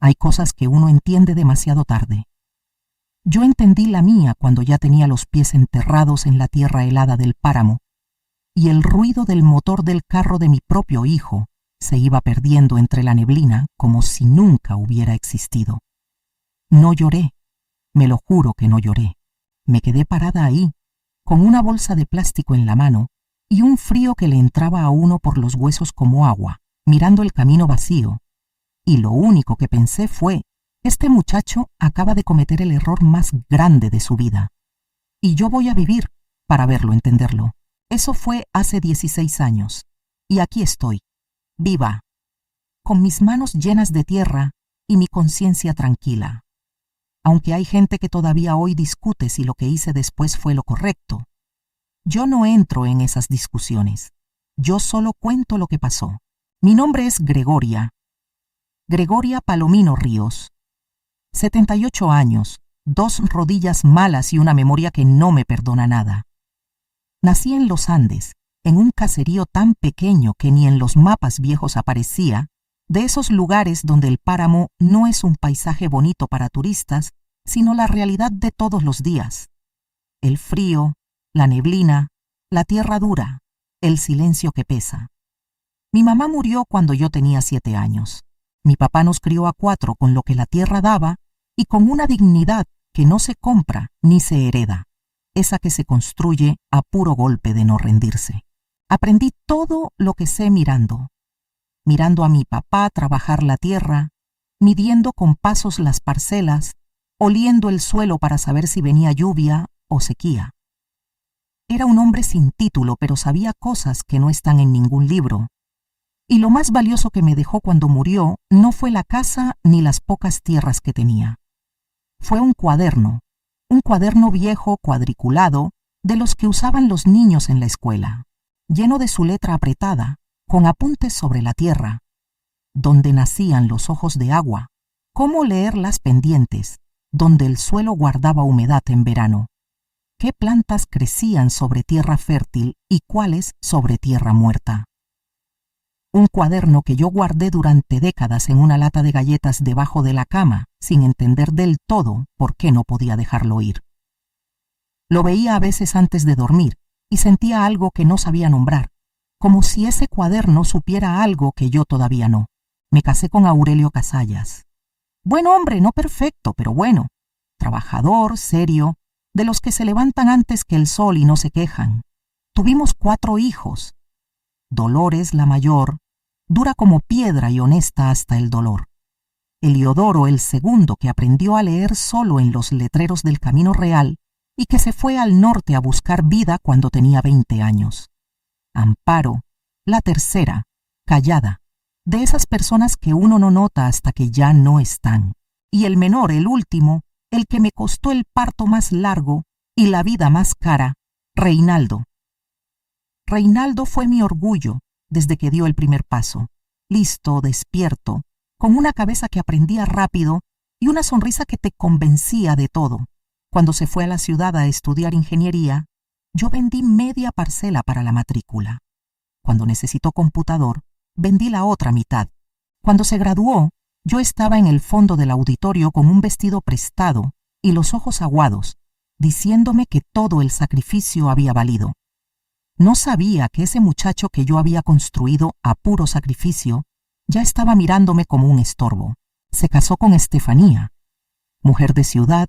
Hay cosas que uno entiende demasiado tarde. Yo entendí la mía cuando ya tenía los pies enterrados en la tierra helada del páramo y el ruido del motor del carro de mi propio hijo se iba perdiendo entre la neblina como si nunca hubiera existido. No lloré, me lo juro que no lloré. Me quedé parada ahí, con una bolsa de plástico en la mano y un frío que le entraba a uno por los huesos como agua, mirando el camino vacío. Y lo único que pensé fue: este muchacho acaba de cometer el error más grande de su vida. Y yo voy a vivir para verlo entenderlo. Eso fue hace 16 años. Y aquí estoy, viva, con mis manos llenas de tierra y mi conciencia tranquila. Aunque hay gente que todavía hoy discute si lo que hice después fue lo correcto. Yo no entro en esas discusiones. Yo solo cuento lo que pasó. Mi nombre es Gregoria Palomino Ríos. 78 años, 2 rodillas malas y una memoria que no me perdona nada. Nací en los Andes, en un caserío tan pequeño que ni en los mapas viejos aparecía, de esos lugares donde el páramo no es un paisaje bonito para turistas, sino la realidad de todos los días. El frío, la neblina, la tierra dura, el silencio que pesa. Mi mamá murió cuando yo tenía 7 años. Mi papá nos crió a 4 con lo que la tierra daba y con una dignidad que no se compra ni se hereda, esa que se construye a puro golpe de no rendirse. Aprendí todo lo que sé mirando a mi papá trabajar la tierra, midiendo con pasos las parcelas, oliendo el suelo para saber si venía lluvia o sequía. Era un hombre sin título, pero sabía cosas que no están en ningún libro. Y lo más valioso que me dejó cuando murió no fue la casa ni las pocas tierras que tenía. Fue un cuaderno viejo cuadriculado de los que usaban los niños en la escuela, lleno de su letra apretada, con apuntes sobre la tierra, donde nacían los ojos de agua, cómo leer las pendientes, donde el suelo guardaba humedad en verano, qué plantas crecían sobre tierra fértil y cuáles sobre tierra muerta. Un cuaderno que yo guardé durante décadas en una lata de galletas debajo de la cama, sin entender del todo por qué no podía dejarlo ir. Lo veía a veces antes de dormir y sentía algo que no sabía nombrar, como si ese cuaderno supiera algo que yo todavía no. Me casé con Aurelio Casallas. Buen hombre, no perfecto, pero bueno. Trabajador, serio, de los que se levantan antes que el sol y no se quejan. Tuvimos 4 hijos. Dolores, la mayor, dura como piedra y honesta hasta el dolor. Eliodoro, el segundo, que aprendió a leer solo en los letreros del Camino Real y que se fue al norte a buscar vida cuando tenía 20 años. Amparo, la tercera, callada, de esas personas que uno no nota hasta que ya no están. Y el menor, el último, el que me costó el parto más largo y la vida más cara, Reinaldo. Reinaldo fue mi orgullo desde que dio el primer paso, listo, despierto, con una cabeza que aprendía rápido y una sonrisa que te convencía de todo. Cuando se fue a la ciudad a estudiar ingeniería, yo vendí media parcela para la matrícula. Cuando necesitó computador, vendí la otra mitad. Cuando se graduó, yo estaba en el fondo del auditorio con un vestido prestado y los ojos aguados, diciéndome que todo el sacrificio había valido. No sabía que ese muchacho que yo había construido a puro sacrificio ya estaba mirándome como un estorbo. Se casó con Estefanía, mujer de ciudad,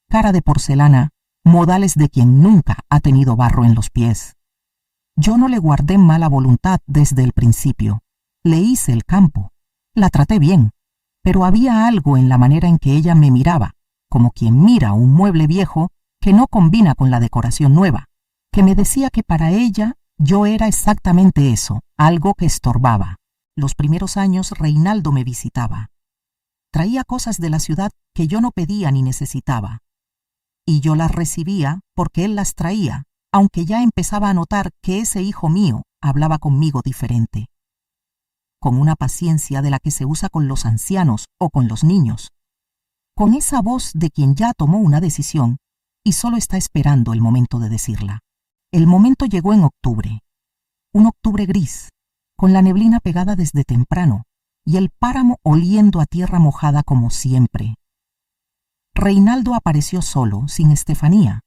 cara de porcelana, modales de quien nunca ha tenido barro en los pies. Yo no le guardé mala voluntad desde el principio. Le hice el campo, la traté bien, pero había algo en la manera en que ella me miraba, como quien mira un mueble viejo que no combina con la decoración nueva, que me decía que para ella yo era exactamente eso, algo que estorbaba. Los primeros años Reinaldo me visitaba. Traía cosas de la ciudad que yo no pedía ni necesitaba. Y yo las recibía porque él las traía, aunque ya empezaba a notar que ese hijo mío hablaba conmigo diferente. Con una paciencia de la que se usa con los ancianos o con los niños. Con esa voz de quien ya tomó una decisión y solo está esperando el momento de decirla. El momento llegó en octubre. Un octubre gris, con la neblina pegada desde temprano y el páramo oliendo a tierra mojada como siempre. Reinaldo apareció solo, sin Estefanía,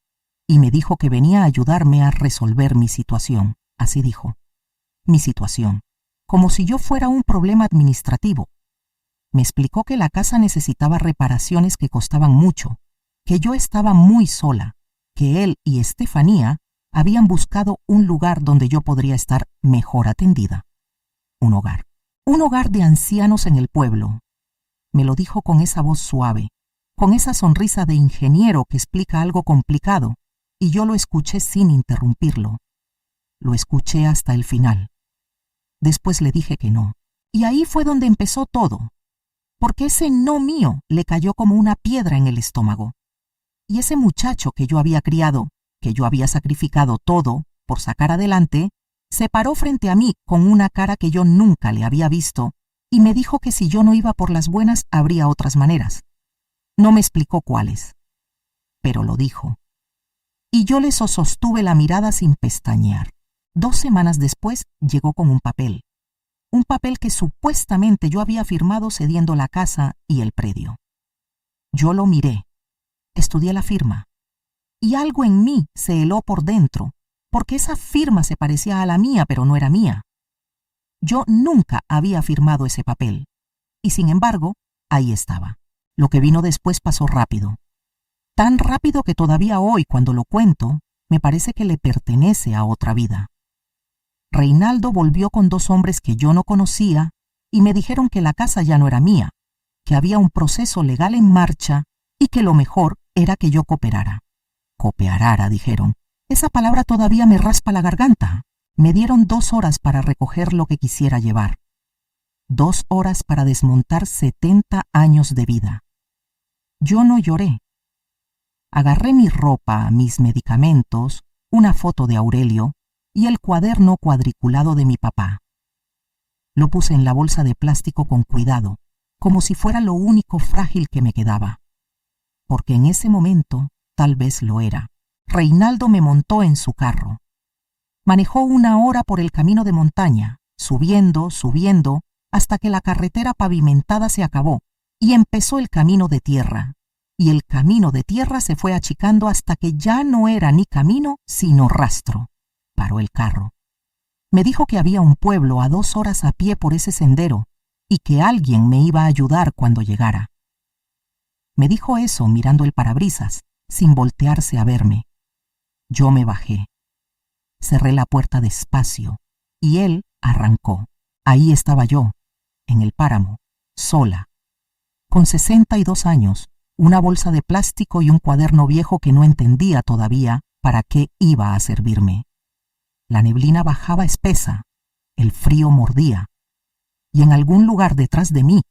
y me dijo que venía a ayudarme a resolver mi situación. Así dijo. Mi situación. Como si yo fuera un problema administrativo. Me explicó que la casa necesitaba reparaciones que costaban mucho, que yo estaba muy sola, que él y Estefanía habían buscado un lugar donde yo podría estar mejor atendida. Un hogar de ancianos en el pueblo. Me lo dijo con esa voz suave, con esa sonrisa de ingeniero que explica algo complicado, y yo lo escuché sin interrumpirlo. Lo escuché hasta el final. Después le dije que no, y ahí fue donde empezó todo, porque ese no mío le cayó como una piedra en el estómago. Y ese muchacho que yo había criado, que yo había sacrificado todo por sacar adelante, se paró frente a mí con una cara que yo nunca le había visto y me dijo que si yo no iba por las buenas habría otras maneras. No me explicó cuáles, pero lo dijo. Y yo le sostuve la mirada sin pestañear. 2 semanas después llegó con un papel que supuestamente yo había firmado cediendo la casa y el predio. Yo lo miré, estudié la firma, y algo en mí se heló por dentro, porque esa firma se parecía a la mía, pero no era mía. Yo nunca había firmado ese papel, y sin embargo, ahí estaba. Lo que vino después pasó rápido. Tan rápido que todavía hoy, cuando lo cuento, me parece que le pertenece a otra vida. Reinaldo volvió con 2 hombres que yo no conocía y me dijeron que la casa ya no era mía, que había un proceso legal en marcha y que lo mejor era que yo cooperara. Cooperara, dijeron. Esa palabra todavía me raspa la garganta. Me dieron 2 horas para recoger lo que quisiera llevar. 2 horas para desmontar 70 años de vida. Yo no lloré. Agarré mi ropa, mis medicamentos, una foto de Aurelio y el cuaderno cuadriculado de mi papá. Lo puse en la bolsa de plástico con cuidado, como si fuera lo único frágil que me quedaba. Porque en ese momento, tal vez lo era. Reinaldo me montó en su carro. Manejó 1 hora por el camino de montaña, subiendo, hasta que la carretera pavimentada se acabó y empezó el camino de tierra. Y el camino de tierra se fue achicando hasta que ya no era ni camino, sino rastro. Paró el carro. Me dijo que había un pueblo a 2 horas a pie por ese sendero y que alguien me iba a ayudar cuando llegara. Me dijo eso mirando el parabrisas, sin voltearse a verme. Yo me bajé. Cerré la puerta despacio y él arrancó. Ahí estaba yo, en el páramo, sola, con 62 años, una bolsa de plástico y un cuaderno viejo que no entendía todavía para qué iba a servirme. La neblina bajaba espesa, el frío mordía, y en algún lugar detrás de mí,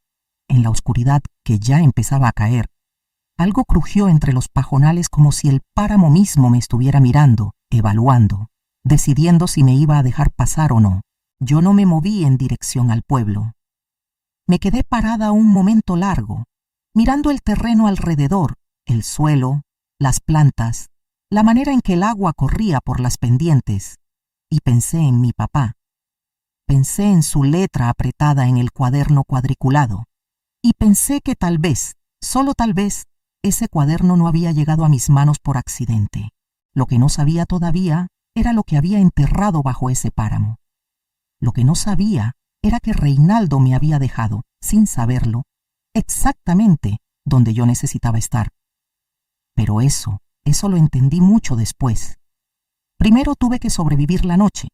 en la oscuridad que ya empezaba a caer, algo crujió entre los pajonales como si el páramo mismo me estuviera mirando, evaluando, decidiendo si me iba a dejar pasar o no. Yo no me moví en dirección al pueblo. Me quedé parada un momento largo, mirando el terreno alrededor, el suelo, las plantas, la manera en que el agua corría por las pendientes, y pensé en mi papá. Pensé en su letra apretada en el cuaderno cuadriculado, y pensé que tal vez, solo tal vez, ese cuaderno no había llegado a mis manos por accidente. Lo que no sabía todavía era lo que había enterrado bajo ese páramo. Lo que no sabía era que Reinaldo me había dejado, sin saberlo, exactamente donde yo necesitaba estar. Pero eso lo entendí mucho después. Primero tuve que sobrevivir la noche,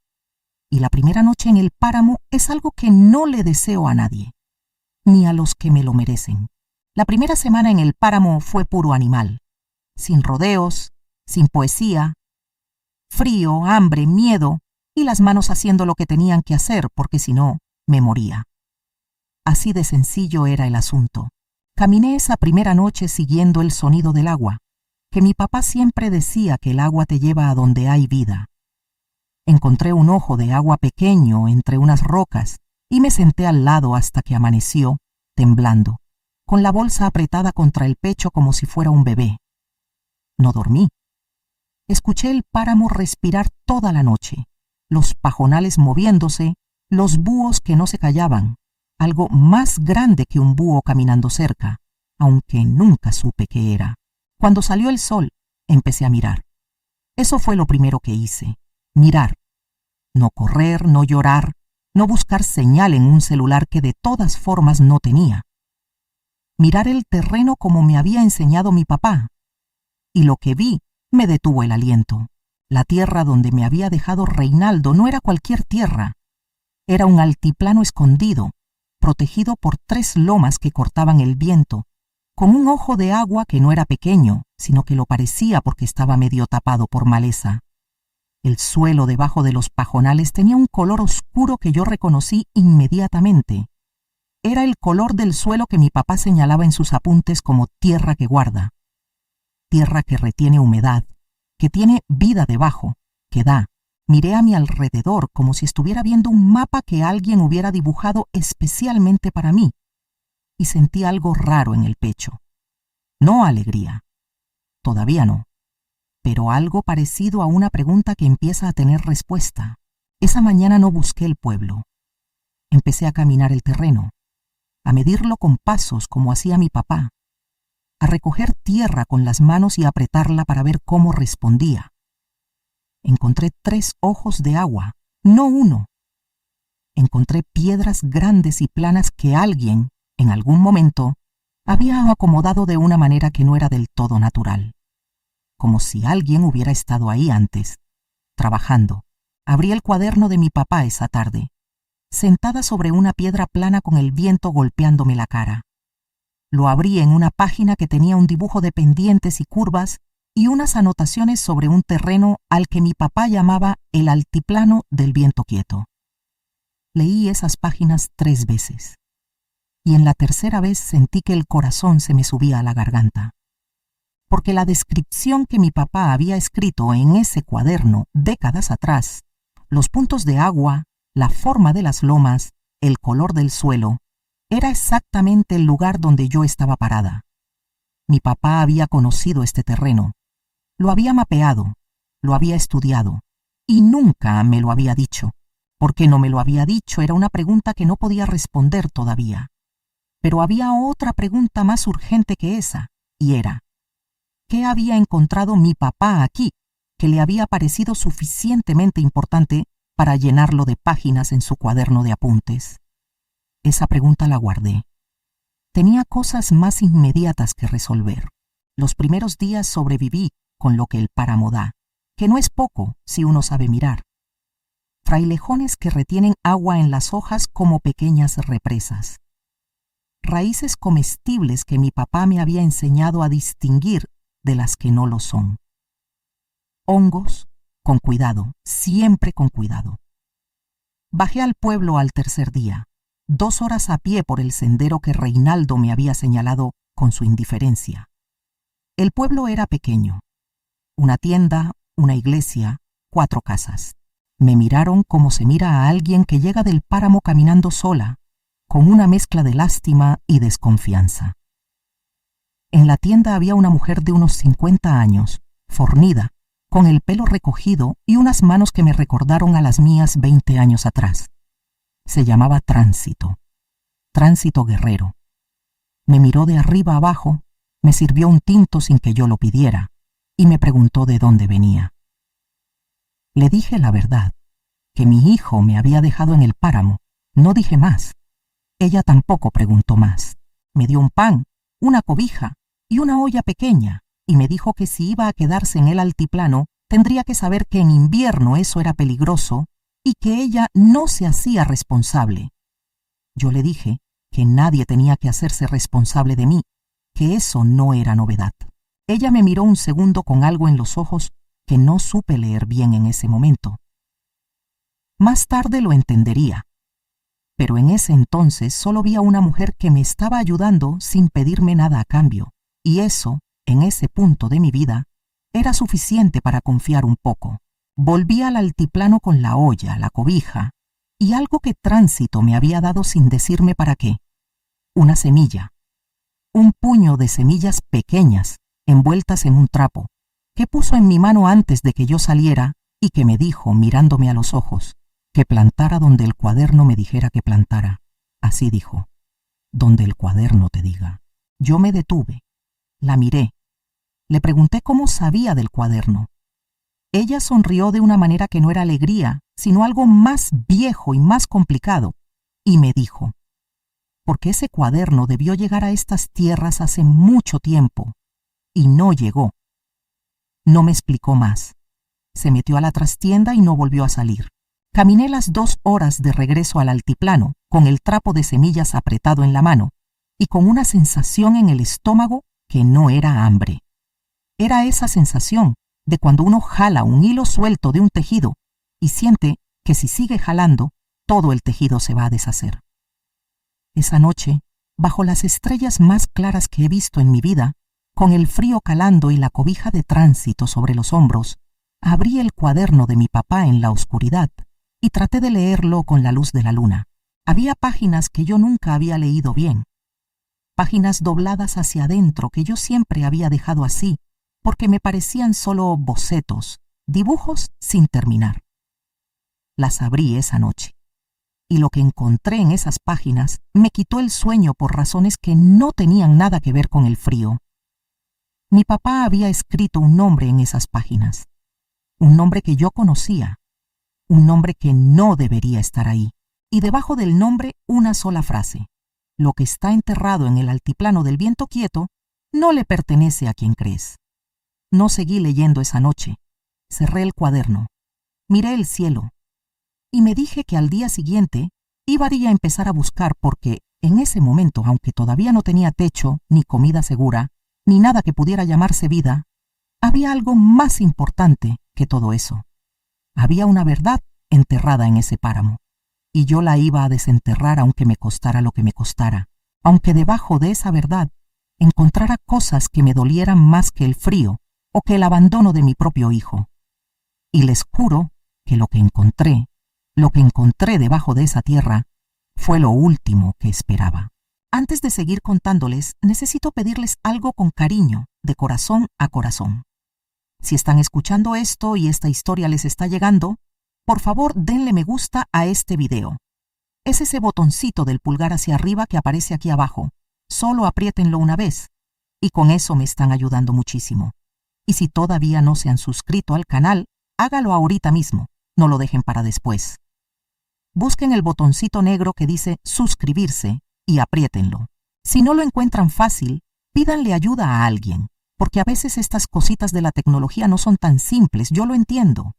y la primera noche en el páramo es algo que no le deseo a nadie, ni a los que me lo merecen. La primera semana en el páramo fue puro animal, sin rodeos, sin poesía, frío, hambre, miedo, y las manos haciendo lo que tenían que hacer, porque si no, me moría. Así de sencillo era el asunto. Caminé esa primera noche siguiendo el sonido del agua, que mi papá siempre decía que el agua te lleva a donde hay vida. Encontré un ojo de agua pequeño entre unas rocas y me senté al lado hasta que amaneció, temblando, con la bolsa apretada contra el pecho como si fuera un bebé. No dormí. Escuché el páramo respirar toda la noche, los pajonales moviéndose, los búhos que no se callaban, algo más grande que un búho caminando cerca, aunque nunca supe qué era. Cuando salió el sol, empecé a mirar. Eso fue lo primero que hice, mirar. No correr, no llorar, no buscar señal en un celular que de todas formas no tenía. Mirar el terreno como me había enseñado mi papá. Y lo que vi me detuvo el aliento. La tierra donde me había dejado Reinaldo no era cualquier tierra. Era un altiplano escondido, protegido por 3 lomas que cortaban el viento, con un ojo de agua que no era pequeño, sino que lo parecía porque estaba medio tapado por maleza. El suelo debajo de los pajonales tenía un color oscuro que yo reconocí inmediatamente. Era el color del suelo que mi papá señalaba en sus apuntes como tierra que guarda. Tierra que retiene humedad, que tiene vida debajo, que da. Miré a mi alrededor como si estuviera viendo un mapa que alguien hubiera dibujado especialmente para mí, y sentí algo raro en el pecho. No alegría, todavía no, pero algo parecido a una pregunta que empieza a tener respuesta. Esa mañana no busqué el pueblo. Empecé a caminar el terreno, a medirlo con pasos como hacía mi papá, a recoger tierra con las manos y apretarla para ver cómo respondía. Encontré 3 ojos de agua, no uno. Encontré piedras grandes y planas que alguien, en algún momento, había acomodado de una manera que no era del todo natural. Como si alguien hubiera estado ahí antes, trabajando. Abrí el cuaderno de mi papá esa tarde, sentada sobre una piedra plana con el viento golpeándome la cara. Lo abrí en una página que tenía un dibujo de pendientes y curvas y unas anotaciones sobre un terreno al que mi papá llamaba el altiplano del viento quieto. Leí esas páginas 3 veces, y en la tercera vez sentí que el corazón se me subía a la garganta, porque la descripción que mi papá había escrito en ese cuaderno décadas atrás, los puntos de agua, la forma de las lomas, el color del suelo, era exactamente el lugar donde yo estaba parada. Mi papá había conocido este terreno, lo había mapeado, lo había estudiado, y nunca me lo había dicho. ¿Por qué no me lo había dicho? Era una pregunta que no podía responder todavía. Pero había otra pregunta más urgente que esa, y era: ¿qué había encontrado mi papá aquí que le había parecido suficientemente importante para llenarlo de páginas en su cuaderno de apuntes? Esa pregunta la guardé. Tenía cosas más inmediatas que resolver. Los primeros días sobreviví con lo que el páramo da, que no es poco si uno sabe mirar. Frailejones que retienen agua en las hojas como pequeñas represas. Raíces comestibles que mi papá me había enseñado a distinguir de las que no lo son. Hongos, con cuidado, siempre con cuidado. Bajé al pueblo al tercer día, 2 horas a pie por el sendero que Reinaldo me había señalado con su indiferencia. El pueblo era pequeño. Una tienda, una iglesia, 4 casas. Me miraron como se mira a alguien que llega del páramo caminando sola, con una mezcla de lástima y desconfianza. En la tienda había una mujer de unos 50 años, fornida, con el pelo recogido y unas manos que me recordaron a las mías 20 años atrás. Se llamaba Tránsito Guerrero. Me miró de arriba abajo, me sirvió un tinto sin que yo lo pidiera, y me preguntó de dónde venía. Le dije la verdad, que mi hijo me había dejado en el páramo. No dije más. Ella tampoco preguntó más. Me dio un pan, una cobija y una olla pequeña, y me dijo que si iba a quedarse en el altiplano, tendría que saber que en invierno eso era peligroso y que ella no se hacía responsable. Yo le dije que nadie tenía que hacerse responsable de mí, que eso no era novedad. Ella me miró un segundo con algo en los ojos que no supe leer bien en ese momento. Más tarde lo entendería, pero en ese entonces solo vi a una mujer que me estaba ayudando sin pedirme nada a cambio, y eso, en ese punto de mi vida, era suficiente para confiar un poco. Volví al altiplano con la olla, la cobija, y algo que Tránsito me había dado sin decirme para qué. Una semilla. Un puño de semillas pequeñas, envueltas en un trapo, que puso en mi mano antes de que yo saliera y que me dijo, mirándome a los ojos, que plantara donde el cuaderno me dijera que plantara. Así dijo, donde el cuaderno te diga. Yo me detuve, la miré, le pregunté cómo sabía del cuaderno. Ella sonrió de una manera que no era alegría, sino algo más viejo y más complicado, y me dijo, porque ese cuaderno debió llegar a estas tierras hace mucho tiempo, y no llegó. No me explicó más. Se metió a la trastienda y no volvió a salir. Caminé las 2 horas de regreso al altiplano, con el trapo de semillas apretado en la mano, y con una sensación en el estómago que no era hambre. Era esa sensación de cuando uno jala un hilo suelto de un tejido y siente que si sigue jalando, todo el tejido se va a deshacer. Esa noche, bajo las estrellas más claras que he visto en mi vida, con el frío calando y la cobija de tránsito sobre los hombros, abrí el cuaderno de mi papá en la oscuridad y traté de leerlo con la luz de la luna. Había páginas que yo nunca había leído bien, páginas dobladas hacia adentro que yo siempre había dejado así, porque me parecían solo bocetos, dibujos sin terminar. Las abrí esa noche, y lo que encontré en esas páginas me quitó el sueño por razones que no tenían nada que ver con el frío. Mi papá había escrito un nombre en esas páginas, un nombre que yo conocía, un nombre que no debería estar ahí, y debajo del nombre una sola frase: lo que está enterrado en el altiplano del viento quieto no le pertenece a quien crees. No seguí leyendo esa noche. Cerré el cuaderno, miré el cielo y me dije que al día siguiente iría a empezar a buscar porque en ese momento, aunque todavía no tenía techo, ni comida segura, ni nada que pudiera llamarse vida, había algo más importante que todo eso. Había una verdad enterrada en ese páramo y yo la iba a desenterrar aunque me costara lo que me costara, aunque debajo de esa verdad encontrara cosas que me dolieran más que el frío o que el abandono de mi propio hijo. Y les juro que lo que encontré debajo de esa tierra, fue lo último que esperaba. Antes de seguir contándoles, necesito pedirles algo con cariño, de corazón a corazón. Si están escuchando esto y esta historia les está llegando, por favor denle me gusta a este video. Es ese botoncito del pulgar hacia arriba que aparece aquí abajo. Solo apriétenlo una vez, y con eso me están ayudando muchísimo. Y si todavía no se han suscrito al canal, hágalo ahorita mismo, no lo dejen para después. Busquen el botoncito negro que dice suscribirse y apriétenlo. Si no lo encuentran fácil, pídanle ayuda a alguien, porque a veces estas cositas de la tecnología no son tan simples, yo lo entiendo.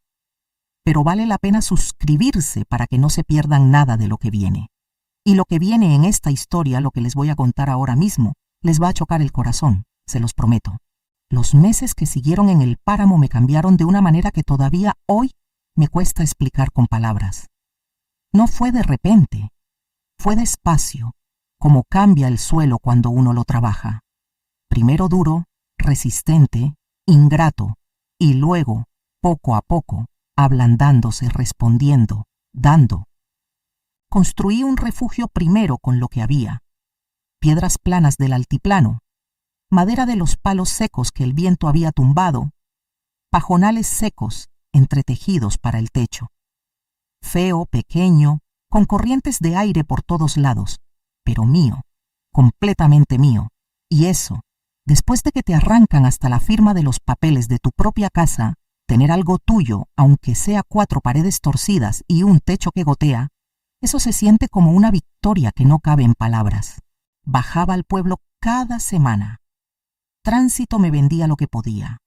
Pero vale la pena suscribirse para que no se pierdan nada de lo que viene. Y lo que viene en esta historia, lo que les voy a contar ahora mismo, les va a chocar el corazón, se los prometo. Los meses que siguieron en el páramo me cambiaron de una manera que todavía hoy me cuesta explicar con palabras. No fue de repente, fue despacio, como cambia el suelo cuando uno lo trabaja. Primero duro, resistente, ingrato, y luego, poco a poco, ablandándose, respondiendo, dando. Construí un refugio primero con lo que había: piedras planas del altiplano, madera de los palos secos que el viento había tumbado, pajonales secos entretejidos para el techo. Feo, pequeño, con corrientes de aire por todos lados, pero mío, completamente mío. Y eso, después de que te arrancan hasta la firma de los papeles de tu propia casa, tener algo tuyo, aunque sea 4 paredes torcidas y un techo que gotea, eso se siente como una victoria que no cabe en palabras. Bajaba al pueblo cada semana. Tránsito me vendía lo que podía: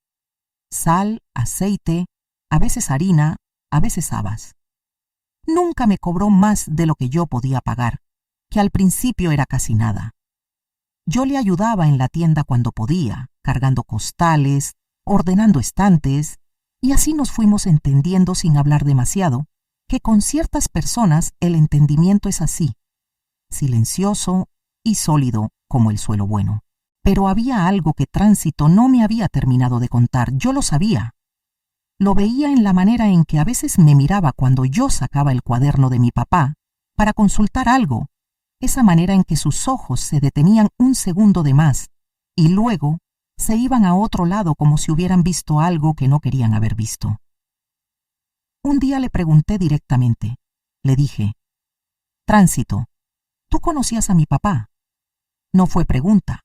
sal, aceite, a veces harina, a veces habas. Nunca me cobró más de lo que yo podía pagar, que al principio era casi nada. Yo le ayudaba en la tienda cuando podía, cargando costales, ordenando estantes, y así nos fuimos entendiendo sin hablar demasiado, que con ciertas personas el entendimiento es así, silencioso y sólido como el suelo bueno. Pero había algo que Tránsito no me había terminado de contar, yo lo sabía. Lo veía en la manera en que a veces me miraba cuando yo sacaba el cuaderno de mi papá para consultar algo, esa manera en que sus ojos se detenían un segundo de más y luego se iban a otro lado como si hubieran visto algo que no querían haber visto. Un día le pregunté directamente, le dije: Tránsito, ¿Tú conocías a mi papá? No fue pregunta,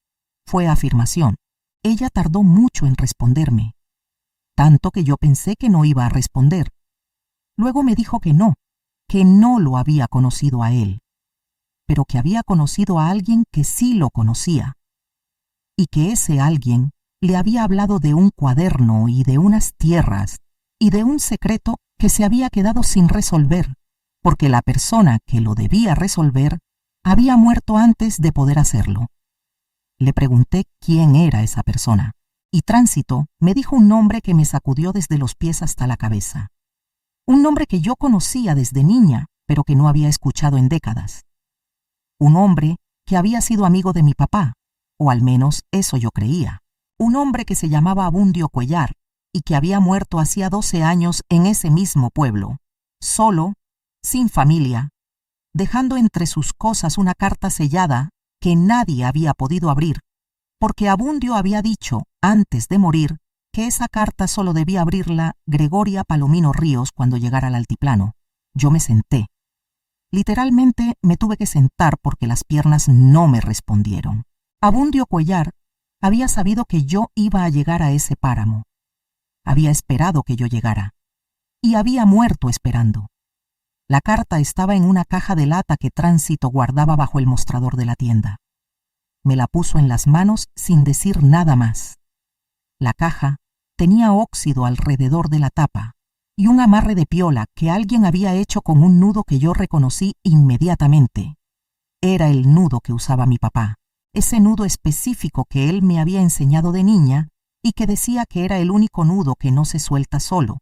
fue afirmación. Ella tardó mucho en responderme, tanto que yo pensé que no iba a responder. Luego me dijo que no lo había conocido a él, pero que había conocido a alguien que sí lo conocía, y que ese alguien le había hablado de un cuaderno y de unas tierras y de un secreto que se había quedado sin resolver, porque la persona que lo debía resolver había muerto antes de poder hacerlo. Le pregunté quién era esa persona, y Tránsito me dijo un nombre que me sacudió desde los pies hasta la cabeza. Un nombre que yo conocía desde niña, pero que no había escuchado en décadas. Un hombre que había sido amigo de mi papá, o al menos eso yo creía. Un hombre que se llamaba Abundio Cuellar y que había muerto hacía 12 años en ese mismo pueblo, solo, sin familia, dejando entre sus cosas una carta sellada que nadie había podido abrir, porque Abundio había dicho, antes de morir, que esa carta solo debía abrirla Gregoria Palomino Ríos cuando llegara al altiplano. Yo me senté. Literalmente me tuve que sentar porque las piernas no me respondieron. Abundio Cuellar había sabido que yo iba a llegar a ese páramo. Había esperado que yo llegara. Y había muerto esperando. La carta estaba en una caja de lata que Tránsito guardaba bajo el mostrador de la tienda. Me la puso en las manos sin decir nada más. La caja tenía óxido alrededor de la tapa y un amarre de piola que alguien había hecho con un nudo que yo reconocí inmediatamente. Era el nudo que usaba mi papá, ese nudo específico que él me había enseñado de niña y que decía que era el único nudo que no se suelta solo,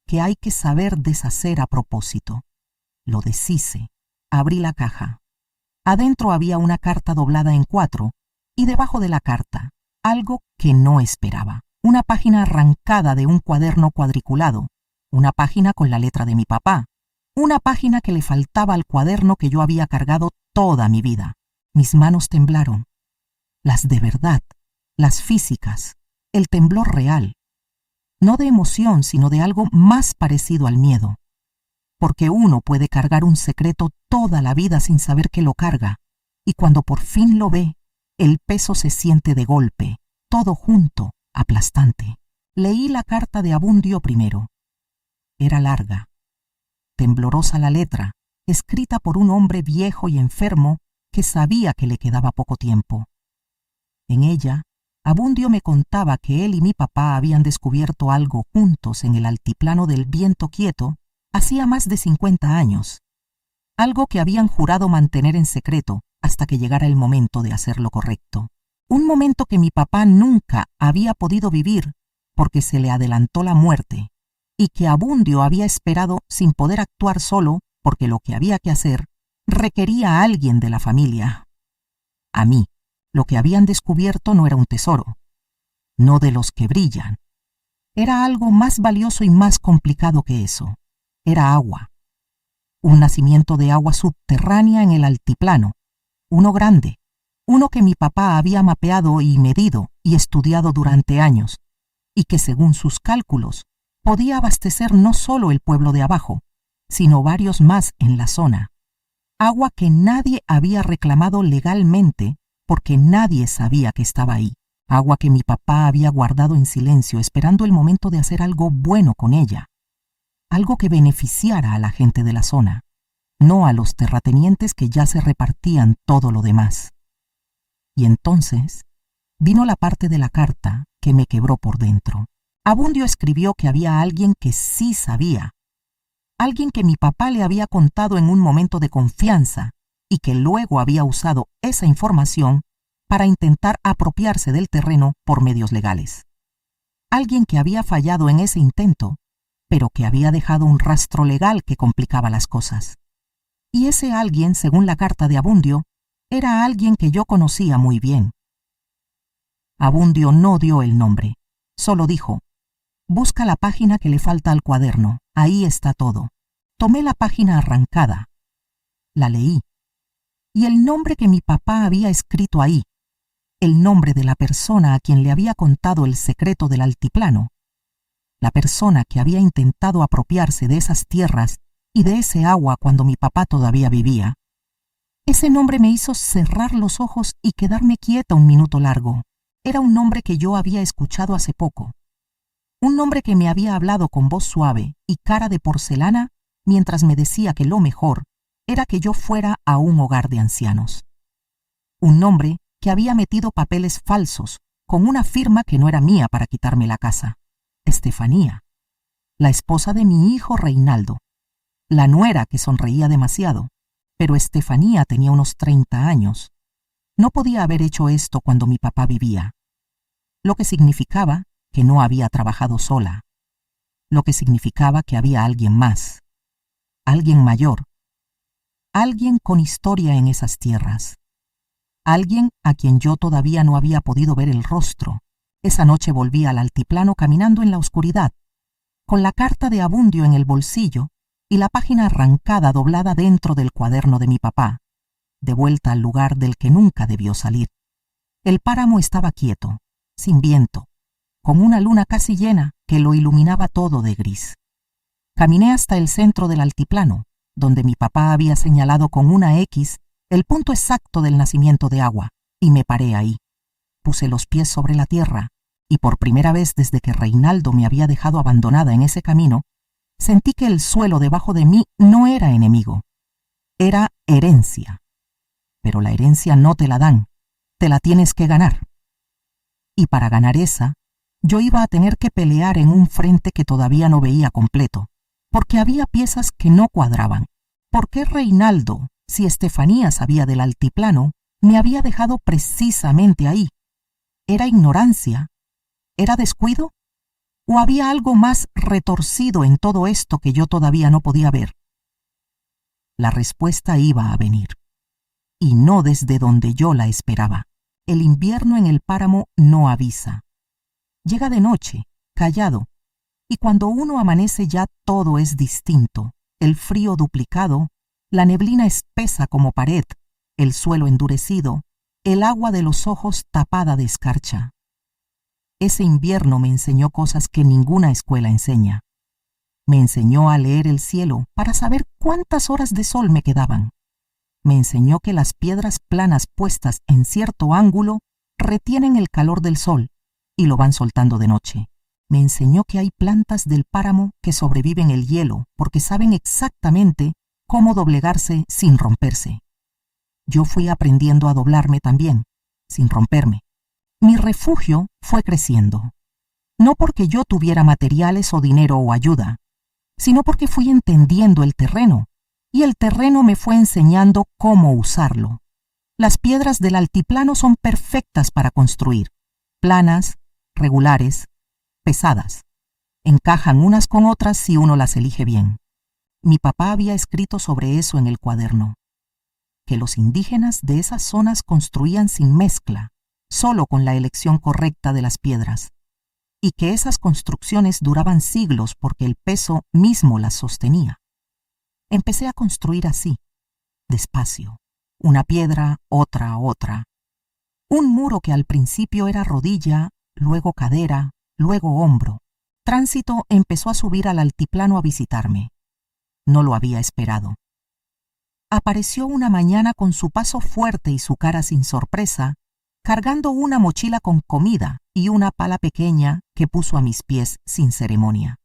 que hay que saber deshacer a propósito. Lo deshice. Abrí la caja. Adentro había una carta doblada en 4 y debajo de la carta, algo que no esperaba. Una página arrancada de un cuaderno cuadriculado, una página con la letra de mi papá, una página que le faltaba al cuaderno que yo había cargado toda mi vida. Mis manos temblaron. Las de verdad, las físicas, el temblor real. No de emoción, sino de algo más parecido al miedo. Porque uno puede cargar un secreto toda la vida sin saber que lo carga, y cuando por fin lo ve, el peso se siente de golpe, todo junto, aplastante. Leí la carta de Abundio primero. Era larga, temblorosa la letra, escrita por un hombre viejo y enfermo que sabía que le quedaba poco tiempo. En ella, Abundio me contaba que él y mi papá habían descubierto algo juntos en el altiplano del Viento Quieto hacía más de 50 años, algo que habían jurado mantener en secreto hasta que llegara el momento de hacer lo correcto. Un momento que mi papá nunca había podido vivir porque se le adelantó la muerte y que Abundio había esperado sin poder actuar solo porque lo que había que hacer requería a alguien de la familia. A mí, lo que habían descubierto no era un tesoro, no de los que brillan. Era algo más valioso y más complicado que eso. Era agua. Un nacimiento de agua subterránea en el altiplano, uno grande, uno que mi papá había mapeado y medido y estudiado durante años, y que según sus cálculos podía abastecer no solo el pueblo de abajo, sino varios más en la zona. Agua que nadie había reclamado legalmente porque nadie sabía que estaba ahí. Agua que mi papá había guardado en silencio esperando el momento de hacer algo bueno con ella. Algo que beneficiara a la gente de la zona, no a los terratenientes que ya se repartían todo lo demás. Y entonces vino la parte de la carta que me quebró por dentro. Abundio escribió que había alguien que sí sabía, alguien que mi papá le había contado en un momento de confianza y que luego había usado esa información para intentar apropiarse del terreno por medios legales. Alguien que había fallado en ese intento, pero que había dejado un rastro legal que complicaba las cosas. Y ese alguien, según la carta de Abundio, era alguien que yo conocía muy bien. Abundio no dio el nombre, solo dijo: busca la página que le falta al cuaderno, ahí está todo. Tomé la página arrancada, la leí, y el nombre que mi papá había escrito ahí, el nombre de la persona a quien le había contado el secreto del altiplano, la persona que había intentado apropiarse de esas tierras y de ese agua cuando mi papá todavía vivía. Ese nombre me hizo cerrar los ojos y quedarme quieta un minuto largo. Era un nombre que yo había escuchado hace poco. Un nombre que me había hablado con voz suave y cara de porcelana mientras me decía que lo mejor era que yo fuera a un hogar de ancianos. Un nombre que había metido papeles falsos con una firma que no era mía para quitarme la casa. Estefanía, la esposa de mi hijo Reinaldo, la nuera que sonreía demasiado, pero Estefanía tenía unos 30 años. No podía haber hecho esto cuando mi papá vivía, lo que significaba que no había trabajado sola, lo que significaba que había alguien más, alguien mayor, alguien con historia en esas tierras, alguien a quien yo todavía no había podido ver el rostro. Esa noche volví al altiplano caminando en la oscuridad, con la carta de Abundio en el bolsillo y la página arrancada doblada dentro del cuaderno de mi papá, de vuelta al lugar del que nunca debió salir. El páramo estaba quieto, sin viento, con una luna casi llena que lo iluminaba todo de gris. Caminé hasta el centro del altiplano, donde mi papá había señalado con una X el punto exacto del nacimiento de agua, y me paré ahí. Puse los pies sobre la tierra, y por primera vez desde que Reinaldo me había dejado abandonada en ese camino, sentí que el suelo debajo de mí no era enemigo, era herencia. Pero la herencia no te la dan, te la tienes que ganar. Y para ganar esa, yo iba a tener que pelear en un frente que todavía no veía completo, porque había piezas que no cuadraban. ¿Por qué Reinaldo, si Estefanía sabía del altiplano, me había dejado precisamente ahí? ¿Era ignorancia? ¿Era descuido? ¿O había algo más retorcido en todo esto que yo todavía no podía ver? La respuesta iba a venir, y no desde donde yo la esperaba. El invierno en el páramo no avisa. Llega de noche, callado, y cuando uno amanece ya todo es distinto. El frío duplicado, la neblina espesa como pared, el suelo endurecido, el agua de los ojos tapada de escarcha. Ese invierno me enseñó cosas que ninguna escuela enseña. Me enseñó a leer el cielo para saber cuántas horas de sol me quedaban. Me enseñó que las piedras planas puestas en cierto ángulo retienen el calor del sol y lo van soltando de noche. Me enseñó que hay plantas del páramo que sobreviven el hielo porque saben exactamente cómo doblegarse sin romperse. Yo fui aprendiendo a doblarme también, sin romperme. Mi refugio fue creciendo, no porque yo tuviera materiales o dinero o ayuda, sino porque fui entendiendo el terreno, y el terreno me fue enseñando cómo usarlo. Las piedras del altiplano son perfectas para construir, planas, regulares, pesadas. Encajan unas con otras si uno las elige bien. Mi papá había escrito sobre eso en el cuaderno, que los indígenas de esas zonas construían sin mezcla, solo con la elección correcta de las piedras, y que esas construcciones duraban siglos porque el peso mismo las sostenía. Empecé a construir así, despacio, una piedra, otra. Un muro que al principio era rodilla, luego cadera, luego hombro. Tránsito empezó a subir al altiplano a visitarme. No lo había esperado. Apareció una mañana con su paso fuerte y su cara sin sorpresa, cargando una mochila con comida y una pala pequeña que puso a mis pies sin ceremonia.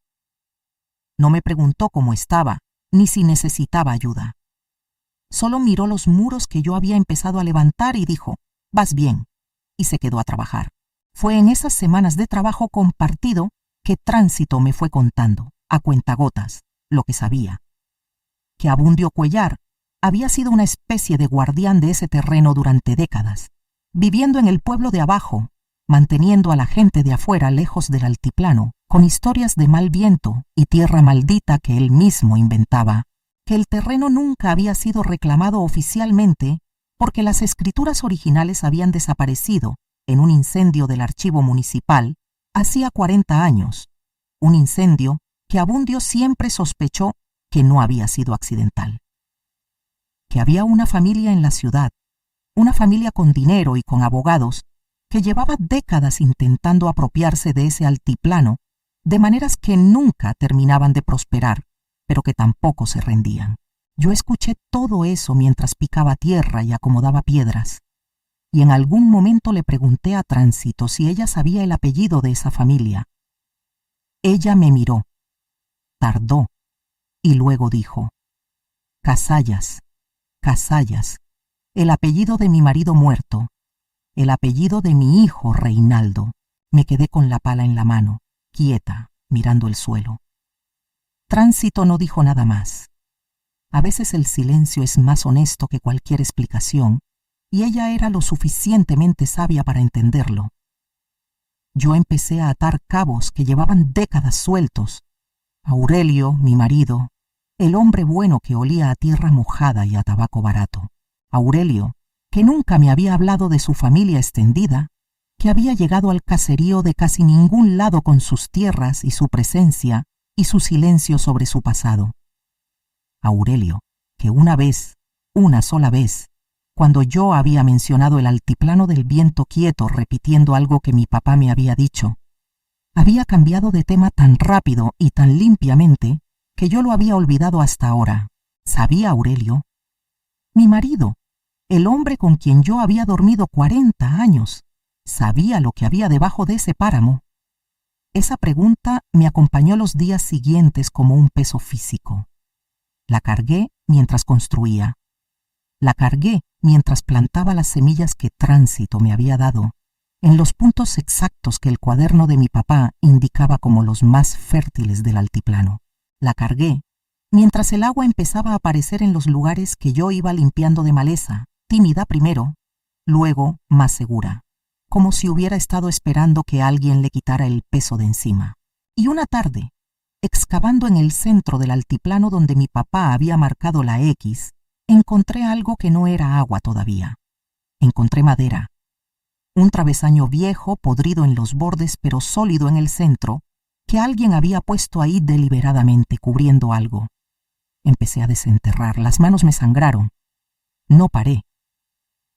No me preguntó cómo estaba, ni si necesitaba ayuda. Solo miró los muros que yo había empezado a levantar y dijo, «Vas bien», y se quedó a trabajar. Fue en esas semanas de trabajo compartido que Tránsito me fue contando, a cuentagotas, lo que sabía. Que Abundio Cuellar había sido una especie de guardián de ese terreno durante décadas, viviendo en el pueblo de abajo, manteniendo a la gente de afuera lejos del altiplano, con historias de mal viento y tierra maldita que él mismo inventaba, que el terreno nunca había sido reclamado oficialmente porque las escrituras originales habían desaparecido en un incendio del archivo municipal hacía 40 años, un incendio que Abundio siempre sospechó que no había sido accidental. Que había una familia en la ciudad, una familia con dinero y con abogados, que llevaba décadas intentando apropiarse de ese altiplano de maneras que nunca terminaban de prosperar, pero que tampoco se rendían. Yo escuché todo eso mientras picaba tierra y acomodaba piedras, y en algún momento le pregunté a Tránsito si ella sabía el apellido de esa familia. Ella me miró, tardó, y luego dijo: Casallas, Casallas, el apellido de mi marido muerto, el apellido de mi hijo Reinaldo. Me quedé con la pala en la mano, quieta, mirando el suelo. Tránsito no dijo nada más. A veces el silencio es más honesto que cualquier explicación, y ella era lo suficientemente sabia para entenderlo. Yo empecé a atar cabos que llevaban décadas sueltos. Aurelio, mi marido, el hombre bueno que olía a tierra mojada y a tabaco barato. Aurelio, que nunca me había hablado de su familia extendida, que había llegado al caserío de casi ningún lado con sus tierras y su presencia y su silencio sobre su pasado. Aurelio, que una sola vez, cuando yo había mencionado el altiplano del viento quieto repitiendo algo que mi papá me había dicho, había cambiado de tema tan rápido y tan limpiamente que yo lo había olvidado hasta ahora. ¿Sabía Aurelio? Mi marido, el hombre con quien yo había dormido 40 años, ¿sabía lo que había debajo de ese páramo? Esa pregunta me acompañó los días siguientes como un peso físico. La cargué mientras construía. La cargué mientras plantaba las semillas que Tránsito me había dado, en los puntos exactos que el cuaderno de mi papá indicaba como los más fértiles del altiplano. La cargué mientras el agua empezaba a aparecer en los lugares que yo iba limpiando de maleza, tímida primero, luego más segura, como si hubiera estado esperando que alguien le quitara el peso de encima. Y una tarde, excavando en el centro del altiplano donde mi papá había marcado la X, encontré algo que no era agua todavía. Encontré madera. Un travesaño viejo, podrido en los bordes pero sólido en el centro, que alguien había puesto ahí deliberadamente, cubriendo algo. Empecé a desenterrar, las manos me sangraron. No paré.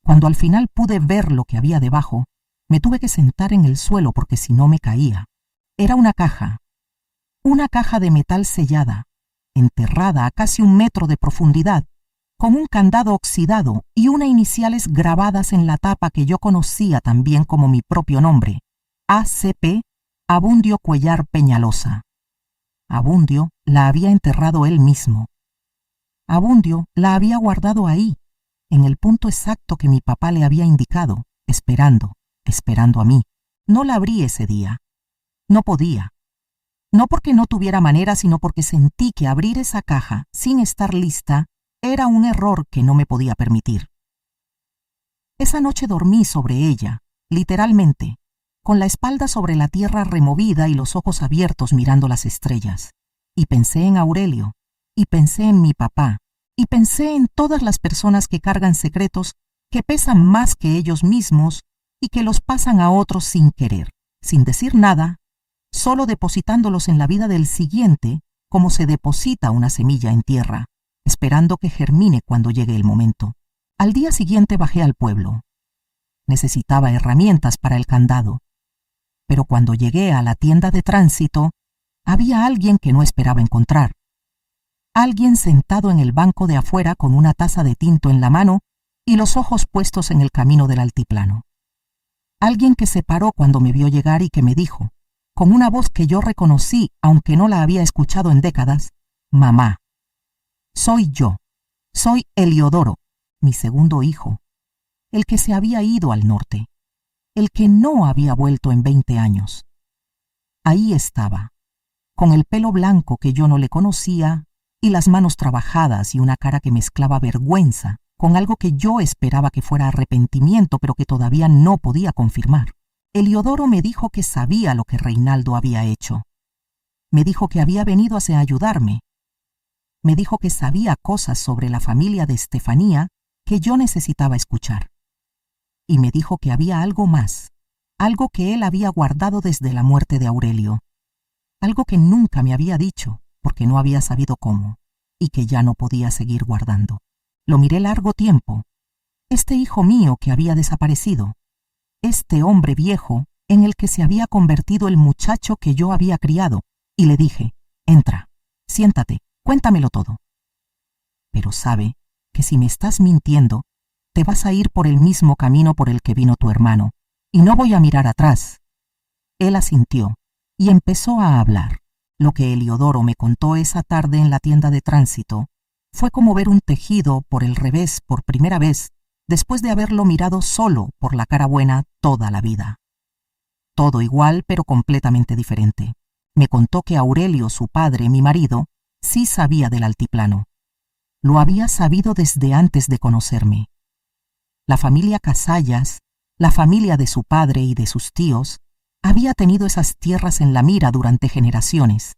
Cuando al final pude ver lo que había debajo, me tuve que sentar en el suelo porque si no me caía. Era una caja de metal sellada, enterrada a casi 1 metro de profundidad, con un candado oxidado y unas iniciales grabadas en la tapa que yo conocía también como mi propio nombre, A.C.P. Abundio Cuellar Peñalosa. Abundio la había enterrado él mismo. Abundio la había guardado ahí, en el punto exacto que mi papá le había indicado, esperando a mí. No la abrí ese día. No podía. No porque no tuviera manera, sino porque sentí que abrir esa caja sin estar lista era un error que no me podía permitir. Esa noche dormí sobre ella, literalmente, con la espalda sobre la tierra removida y los ojos abiertos mirando las estrellas. Y pensé en Aurelio, y pensé en mi papá, y pensé en todas las personas que cargan secretos que pesan más que ellos mismos y que los pasan a otros sin querer, sin decir nada, solo depositándolos en la vida del siguiente como se deposita una semilla en tierra, esperando que germine cuando llegue el momento. Al día siguiente bajé al pueblo. Necesitaba herramientas para el candado, pero cuando llegué a la tienda de Tránsito, había alguien que no esperaba encontrar. Alguien sentado en el banco de afuera con una taza de tinto en la mano y los ojos puestos en el camino del altiplano. Alguien que se paró cuando me vio llegar y que me dijo, con una voz que yo reconocí aunque no la había escuchado en décadas: «Mamá, soy yo, soy Eliodoro, mi segundo hijo, el que se había ido al norte, el que no había vuelto en 20 años». Ahí estaba, con el pelo blanco que yo no le conocía y las manos trabajadas y una cara que mezclaba vergüenza con algo que yo esperaba que fuera arrepentimiento pero que todavía no podía confirmar. Eliodoro me dijo que sabía lo que Reinaldo había hecho. Me dijo que había venido a ayudarme. Me dijo que sabía cosas sobre la familia de Estefanía que yo necesitaba escuchar. Y me dijo que había algo más, algo que él había guardado desde la muerte de Aurelio, algo que nunca me había dicho porque no había sabido cómo, y que ya no podía seguir guardando. Lo miré largo tiempo. Este hijo mío que había desaparecido, este hombre viejo en el que se había convertido el muchacho que yo había criado, y le dije: «Entra, siéntate, cuéntamelo todo». pero sabe que si me estás mintiendo, te vas a ir por el mismo camino por el que vino tu hermano, y no voy a mirar atrás. Él asintió y empezó a hablar. Lo que Eliodoro me contó esa tarde en la tienda de tránsito fue como ver un tejido por el revés por primera vez después de haberlo mirado solo por la cara buena toda la vida. Todo igual, pero completamente diferente. Me contó que Aurelio, su padre, mi marido, sí sabía del altiplano. Lo había sabido desde antes de conocerme. La familia Casallas, la familia de su padre y de sus tíos, había tenido esas tierras en la mira durante generaciones.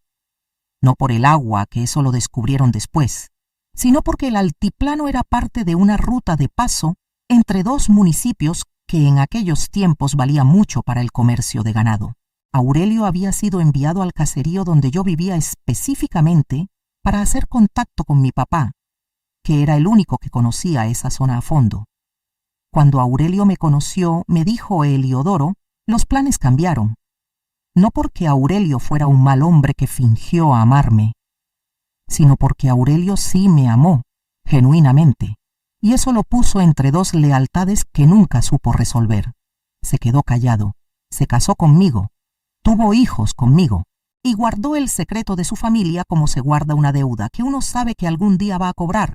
No por el agua, que eso lo descubrieron después, sino porque el altiplano era parte de una ruta de paso entre dos municipios que en aquellos tiempos valía mucho para el comercio de ganado. Aurelio había sido enviado al caserío donde yo vivía específicamente para hacer contacto con mi papá, que era el único que conocía esa zona a fondo. Cuando Aurelio me conoció, me dijo Eliodoro, los planes cambiaron. No porque Aurelio fuera un mal hombre que fingió amarme, sino porque Aurelio sí me amó, genuinamente, y eso lo puso entre dos lealtades que nunca supo resolver. Se quedó callado, se casó conmigo, tuvo hijos conmigo, y guardó el secreto de su familia como se guarda una deuda que uno sabe que algún día va a cobrar,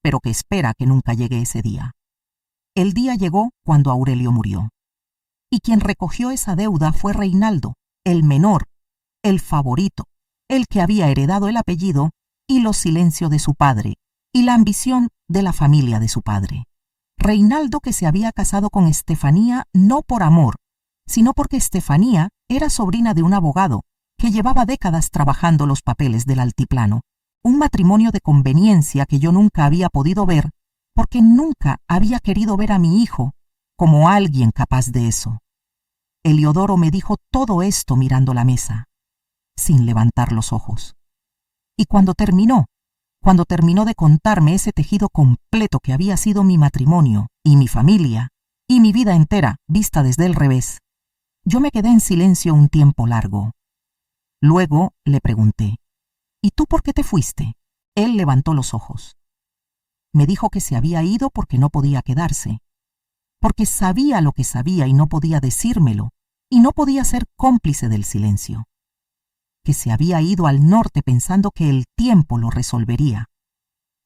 pero que espera que nunca llegue ese día. El día llegó cuando Aurelio murió. Y quien recogió esa deuda fue Reinaldo, el menor, el favorito, el que había heredado el apellido y los silencios de su padre, y la ambición de la familia de su padre. Reinaldo, que se había casado con Estefanía no por amor, sino porque Estefanía era sobrina de un abogado que llevaba décadas trabajando los papeles del altiplano, un matrimonio de conveniencia que yo nunca había podido ver porque nunca había querido ver a mi hijo como alguien capaz de eso. Eliodoro me dijo todo esto mirando la mesa, sin levantar los ojos. Y cuando terminó de contarme ese tejido completo que había sido mi matrimonio y mi familia y mi vida entera vista desde el revés, yo me quedé en silencio un tiempo largo. Luego le pregunté, ¿y tú por qué te fuiste? Él levantó los ojos. Me dijo que se había ido porque no podía quedarse, porque sabía lo que sabía y no podía decírmelo, y no podía ser cómplice del silencio. Que se había ido al norte pensando que el tiempo lo resolvería,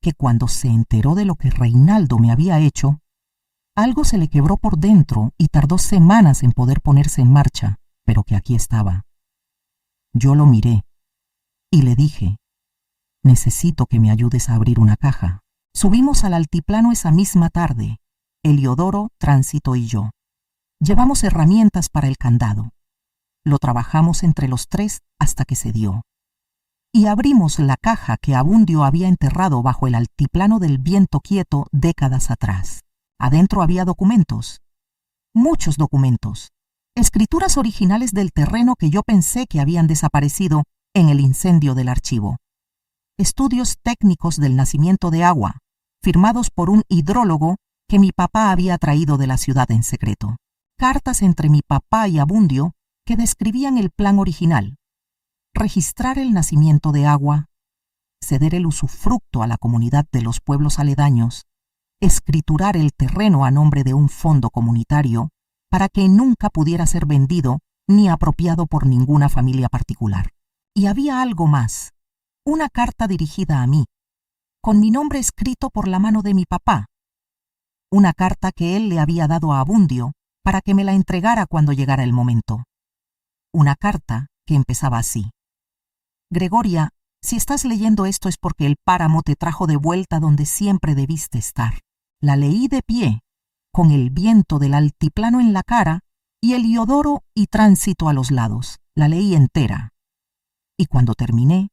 que cuando se enteró de lo que Reinaldo me había hecho, algo se le quebró por dentro y tardó semanas en poder ponerse en marcha, pero que aquí estaba. Yo lo miré y le dije, necesito que me ayudes a abrir una caja. Subimos al altiplano esa misma tarde, Eliodoro, Tránsito y yo. Llevamos herramientas para el candado. Lo trabajamos entre los tres hasta que se dio. Y abrimos la caja que Abundio había enterrado bajo el altiplano del Viento Quieto décadas atrás. Adentro había documentos, muchos documentos, escrituras originales del terreno que yo pensé que habían desaparecido en el incendio del archivo. Estudios técnicos del nacimiento de agua, firmados por un hidrólogo que mi papá había traído de la ciudad en secreto. Cartas entre mi papá y Abundio que describían el plan original. Registrar el nacimiento de agua, ceder el usufructo a la comunidad de los pueblos aledaños, escriturar el terreno a nombre de un fondo comunitario para que nunca pudiera ser vendido ni apropiado por ninguna familia particular. Y había algo más, una carta dirigida a mí, con mi nombre escrito por la mano de mi papá, una carta que él le había dado a Abundio para que me la entregara cuando llegara el momento. Una carta que empezaba así: Gregoria, si estás leyendo esto es porque el páramo te trajo de vuelta donde siempre debiste estar. La leí de pie, con el viento del altiplano en la cara y Eliodoro y Tránsito a los lados. La leí entera. Y cuando terminé,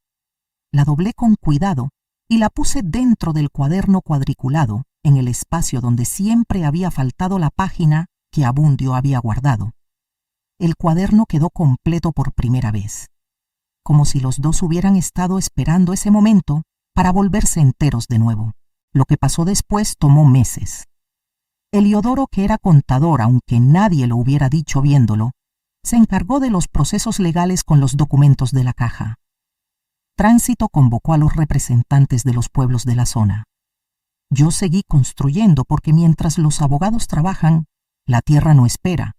la doblé con cuidado y la puse dentro del cuaderno cuadriculado, en el espacio donde siempre había faltado la página que Abundio había guardado. El cuaderno quedó completo por primera vez, como si los dos hubieran estado esperando ese momento para volverse enteros de nuevo. Lo que pasó después tomó meses. Eliodoro, que era contador, aunque nadie lo hubiera dicho viéndolo, se encargó de los procesos legales con los documentos de la caja. Tránsito convocó a los representantes de los pueblos de la zona. Yo seguí construyendo porque mientras los abogados trabajan, la tierra no espera,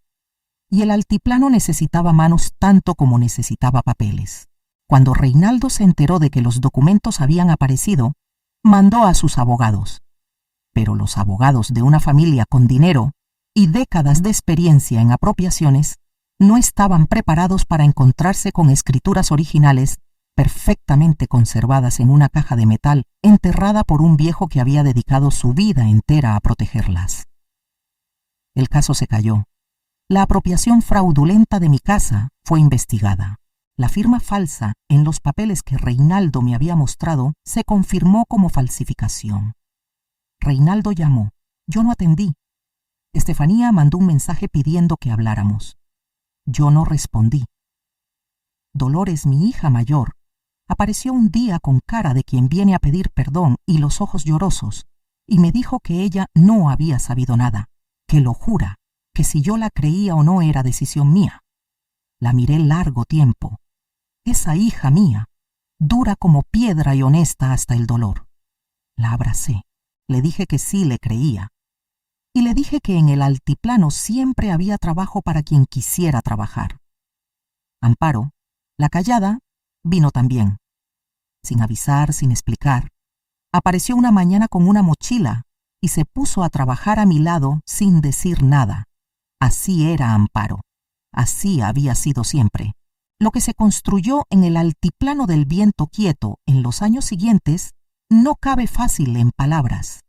y el altiplano necesitaba manos tanto como necesitaba papeles. Cuando Reinaldo se enteró de que los documentos habían aparecido, mandó a sus abogados. Pero los abogados de una familia con dinero y décadas de experiencia en apropiaciones no estaban preparados para encontrarse con escrituras originales perfectamente conservadas en una caja de metal enterrada por un viejo que había dedicado su vida entera a protegerlas. El caso se cayó. La apropiación fraudulenta de mi casa fue investigada. La firma falsa en los papeles que Reinaldo me había mostrado se confirmó como falsificación. Reinaldo llamó. Yo no atendí. Estefanía mandó un mensaje pidiendo que habláramos. Yo no respondí. Dolores, mi hija mayor, apareció un día con cara de quien viene a pedir perdón y los ojos llorosos, y me dijo que ella no había sabido nada, que lo jura, que si yo la creía o no era decisión mía. La miré largo tiempo. Esa hija mía, dura como piedra y honesta hasta el dolor. La abracé, le dije que sí le creía, y le dije que en el altiplano siempre había trabajo para quien quisiera trabajar. Amparo, la callada, vino también. Sin avisar, sin explicar, apareció una mañana con una mochila y se puso a trabajar a mi lado sin decir nada. Así era Amparo. Así había sido siempre. Lo que se construyó en el altiplano del Viento Quieto en los años siguientes no cabe fácil en palabras.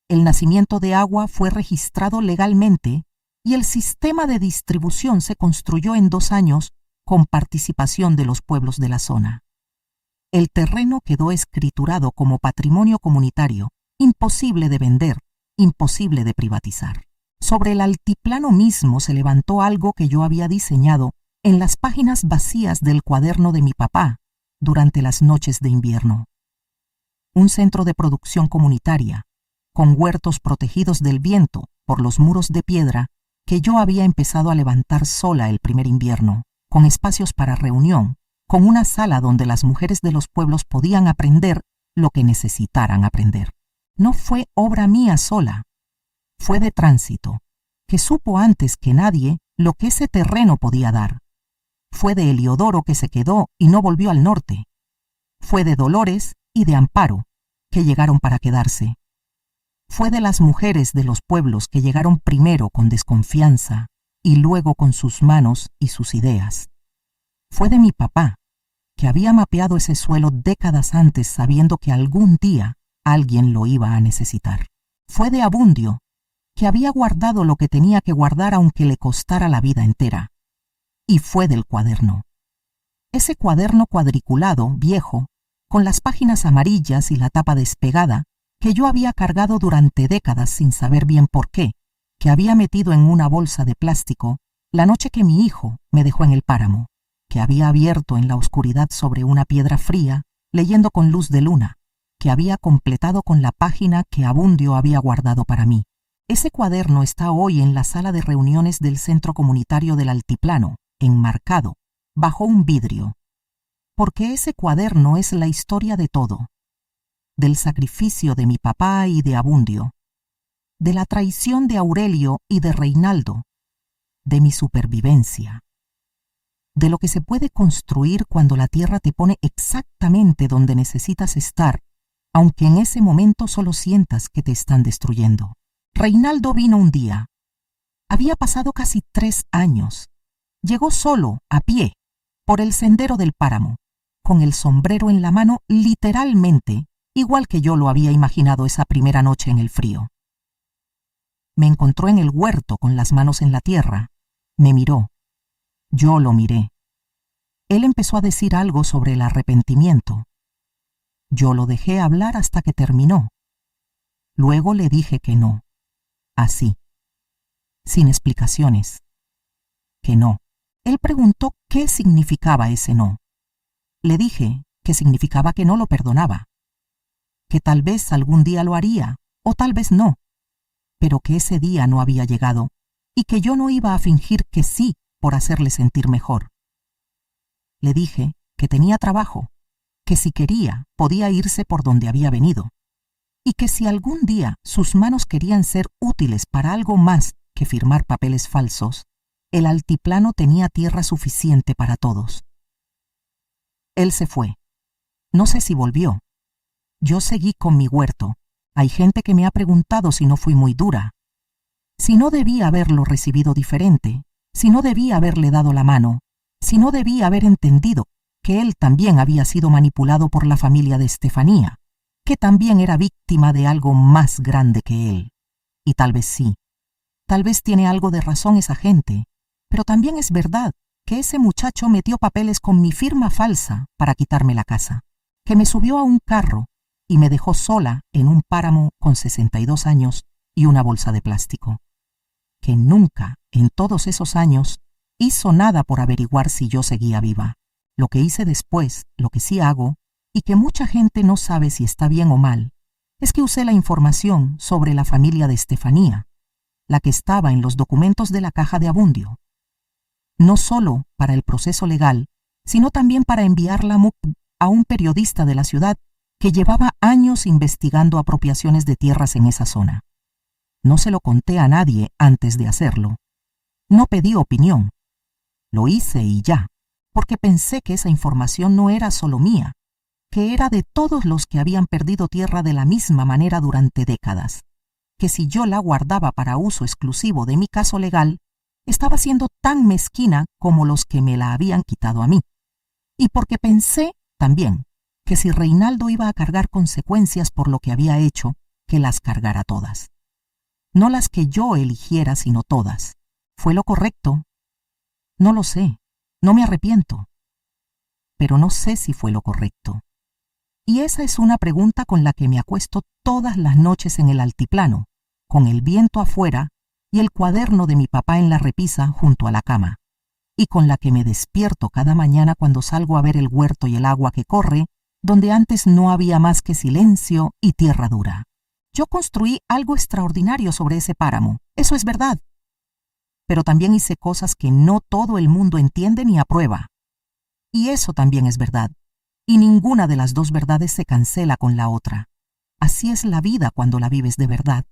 El nacimiento de agua fue registrado legalmente y el sistema de distribución se construyó en 2 años con participación de los pueblos de la zona. El terreno quedó escriturado como patrimonio comunitario, imposible de vender, imposible de privatizar. Sobre el altiplano mismo se levantó algo que yo había diseñado en las páginas vacías del cuaderno de mi papá durante las noches de invierno. Un centro de producción comunitaria, con huertos protegidos del viento por los muros de piedra que yo había empezado a levantar sola el primer invierno, con espacios para reunión, con una sala donde las mujeres de los pueblos podían aprender lo que necesitaran aprender. No fue obra mía sola, fue de Tránsito, que supo antes que nadie lo que ese terreno podía dar. Fue de Eliodoro, que se quedó y no volvió al norte. Fue de Dolores y de Amparo, que llegaron para quedarse. Fue de las mujeres de los pueblos que llegaron primero con desconfianza y luego con sus manos y sus ideas. Fue de mi papá, que había mapeado ese suelo décadas antes sabiendo que algún día alguien lo iba a necesitar. Fue de Abundio, que había guardado lo que tenía que guardar aunque le costara la vida entera. Y fue del cuaderno. Ese cuaderno cuadriculado, viejo, con las páginas amarillas y la tapa despegada, que yo había cargado durante décadas sin saber bien por qué, que había metido en una bolsa de plástico la noche que mi hijo me dejó en el páramo, que había abierto en la oscuridad sobre una piedra fría, leyendo con luz de luna, que había completado con la página que Abundio había guardado para mí. Ese cuaderno está hoy en la sala de reuniones del Centro Comunitario del Altiplano, enmarcado, bajo un vidrio, porque ese cuaderno es la historia de todo, del sacrificio de mi papá y de Abundio, de la traición de Aurelio y de Reinaldo, de mi supervivencia, de lo que se puede construir cuando la tierra te pone exactamente donde necesitas estar, aunque en ese momento solo sientas que te están destruyendo. Reinaldo vino un día. Había pasado casi 3 años. Llegó solo, a pie, por el sendero del páramo, con el sombrero en la mano literalmente, igual que yo lo había imaginado esa primera noche en el frío. Me encontró en el huerto con las manos en la tierra. Me miró. Yo lo miré. Él empezó a decir algo sobre el arrepentimiento. Yo lo dejé hablar hasta que terminó. Luego le dije que no. Así. Sin explicaciones. Que no. Él preguntó qué significaba ese no. Le dije que significaba que no lo perdonaba. Que tal vez algún día lo haría, o tal vez no, pero que ese día no había llegado, y que yo no iba a fingir que sí por hacerle sentir mejor. Le dije que tenía trabajo, que si quería podía irse por donde había venido. y que si algún día sus manos querían ser útiles para algo más que firmar papeles falsos, el altiplano tenía tierra suficiente para todos. Él se fue. No sé si volvió. Yo seguí con mi huerto. Hay gente que me ha preguntado si no fui muy dura, si no debía haberlo recibido diferente, si no debía haberle dado la mano, si no debía haber entendido que él también había sido manipulado por la familia de Estefanía, que también era víctima de algo más grande que él. Y tal vez sí. Tal vez tiene algo de razón esa gente, pero también es verdad que ese muchacho metió papeles con mi firma falsa para quitarme la casa, que me subió a un carro y me dejó sola en un páramo con 62 años y una bolsa de plástico, que nunca, en todos esos años, hizo nada por averiguar si yo seguía viva. Lo que hice después, lo que sí hago, y que mucha gente no sabe si está bien o mal, es que usé la información sobre la familia de Estefanía, la que estaba en los documentos de la caja de Abundio, no solo para el proceso legal, sino también para enviarla a un periodista de la ciudad que llevaba años investigando apropiaciones de tierras en esa zona. No se lo conté a nadie antes de hacerlo. No pedí opinión. Lo hice y ya, porque pensé que esa información no era solo mía, que era de todos los que habían perdido tierra de la misma manera durante décadas, que si yo la guardaba para uso exclusivo de mi caso legal, estaba siendo tan mezquina como los que me la habían quitado a mí. Y porque pensé también que si Reinaldo iba a cargar consecuencias por lo que había hecho, que las cargara todas. No las que yo eligiera, sino todas. ¿Fue lo correcto? No lo sé, no me arrepiento. Pero no sé si fue lo correcto. Y esa es una pregunta con la que me acuesto todas las noches en el altiplano, con el viento afuera y el cuaderno de mi papá en la repisa junto a la cama, y con la que me despierto cada mañana cuando salgo a ver el huerto y el agua que corre, donde antes no había más que silencio y tierra dura. Yo construí algo extraordinario sobre ese páramo, eso es verdad. Pero también hice cosas que no todo el mundo entiende ni aprueba. Y eso también es verdad. Y ninguna de las dos verdades se cancela con la otra. Así es la vida cuando la vives de verdad,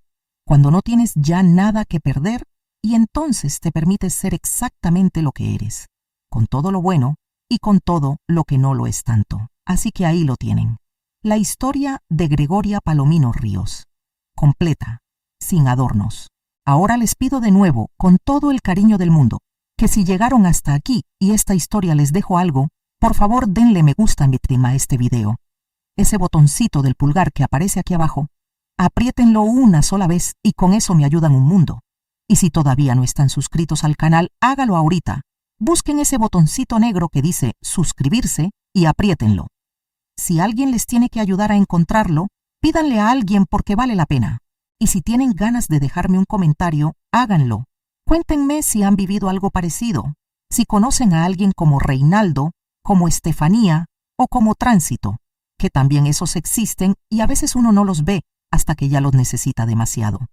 cuando no tienes ya nada que perder y entonces te permites ser exactamente lo que eres, con todo lo bueno y con todo lo que no lo es tanto. Así que ahí lo tienen. La historia de Gregoria Palomino Ríos. Completa, sin adornos. Ahora les pido de nuevo, con todo el cariño del mundo, que si llegaron hasta aquí y esta historia les dejó algo, por favor denle me gusta a este video. Ese botoncito del pulgar que aparece aquí abajo, apriétenlo una sola vez y con eso me ayudan un mundo. Y si todavía no están suscritos al canal, hágalo ahorita. Busquen ese botoncito negro que dice suscribirse y apriétenlo. Si alguien les tiene que ayudar a encontrarlo, pídanle a alguien porque vale la pena. Y si tienen ganas de dejarme un comentario, háganlo. Cuéntenme si han vivido algo parecido, si conocen a alguien como Reinaldo, como Estefanía o como Tránsito, que también esos existen y a veces uno no los ve hasta que ya los necesita demasiado.